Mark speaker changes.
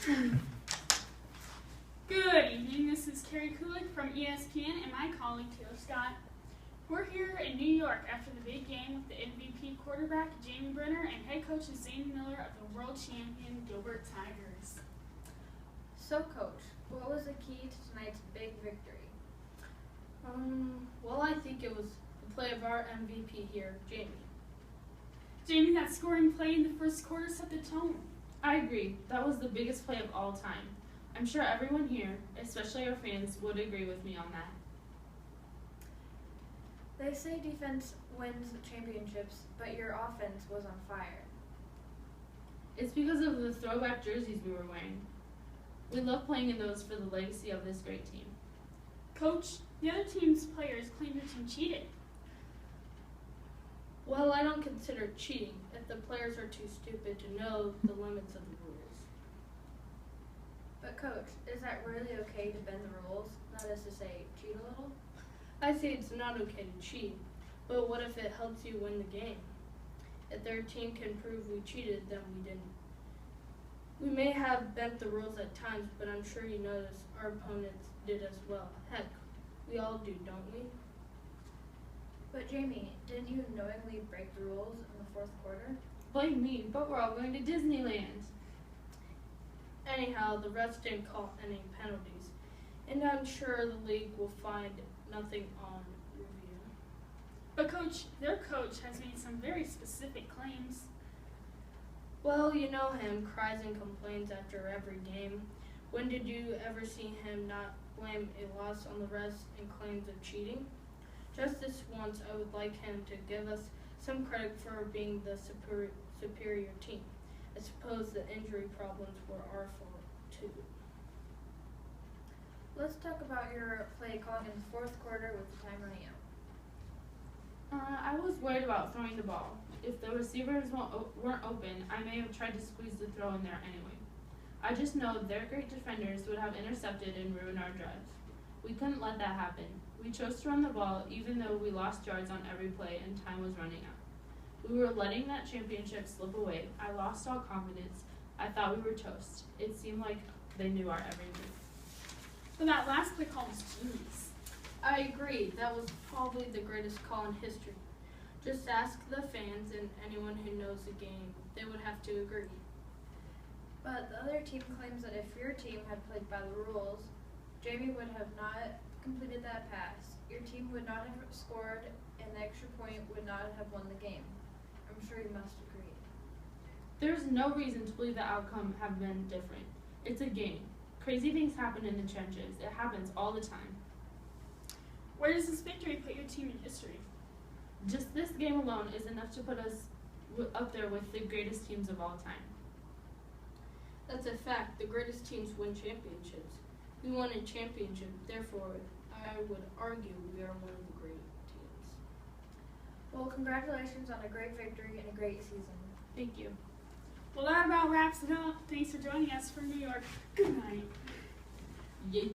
Speaker 1: Good evening, this is Carrie Kulik from Espn and my colleague Taylor Scott. We're here in New York after the big game with the MVP quarterback Jamie Brenner and head coach Zane Miller of the world champion Gilbert Tigers.
Speaker 2: So coach, what was the key to tonight's big victory?
Speaker 3: Well, I think it was the play of our MVP here, Jamie.
Speaker 1: Jamie, that scoring play in the first quarter set the tone.
Speaker 3: I agree. That was the biggest play of all time. I'm sure everyone here, especially our fans, would agree with me on that.
Speaker 2: They say defense wins championships, but your offense was on fire.
Speaker 3: It's because of the throwback jerseys we were wearing. We love playing in those for the legacy of this great team.
Speaker 1: Coach, the other team's players claim your team cheated.
Speaker 3: Well, I don't consider it cheating if the players are too stupid to know the limits of the rules.
Speaker 2: But coach, is that really okay to bend the rules? That is to say, cheat a little?
Speaker 3: I say it's not okay to cheat, but what if it helps you win the game? If their team can prove we cheated, then we didn't. We may have bent the rules at times, but I'm sure you notice our opponents did as well. Heck, we all do, don't we?
Speaker 2: But Jamie, didn't you knowingly break the rules in the fourth quarter?
Speaker 3: Blame me, but we're all going to Disneyland. Anyhow, the refs didn't call any penalties, and I'm sure the league will find nothing on review.
Speaker 1: But coach, their coach has made some very specific claims.
Speaker 3: Well, you know him, cries and complains after every game. When did you ever see him not blame a loss on the refs and claims of cheating? Just this once, I would like him to give us some credit for being the superior team. I suppose the injury problems were our fault, too.
Speaker 2: Let's talk about your play calling in the fourth quarter with the time running out.
Speaker 3: I was worried about throwing the ball. If the receivers weren't open, I may have tried to squeeze the throw in there anyway. I just know their great defenders would have intercepted and ruined our drives. We couldn't let that happen. We chose to run the ball even though we lost yards on every play and time was running out. We were letting that championship slip away. I lost all confidence. I thought we were toast. It seemed like they knew our every move.
Speaker 1: But that last play call was genius.
Speaker 3: I agree. That was probably the greatest call in history. Just ask the fans and anyone who knows the game. They would have to agree.
Speaker 2: But the other team claims that if your team had played by the rules, Jamie would have not completed that pass. Your team would not have scored, and the extra point would not have won the game. I'm sure you must agree.
Speaker 3: There's no reason to believe the outcome have been different. It's a game. Crazy things happen in the trenches. It happens all the time.
Speaker 1: Where does this victory put your team in history?
Speaker 3: Just this game alone is enough to put us up there with the greatest teams of all time. That's a fact. The greatest teams win championships. We won a championship, therefore, I would argue we are one of the great teams.
Speaker 2: Well, congratulations on a great victory and a great season.
Speaker 3: Thank you.
Speaker 1: Well, that about wraps it up. Thanks for joining us from New York. Good night.
Speaker 3: Yay.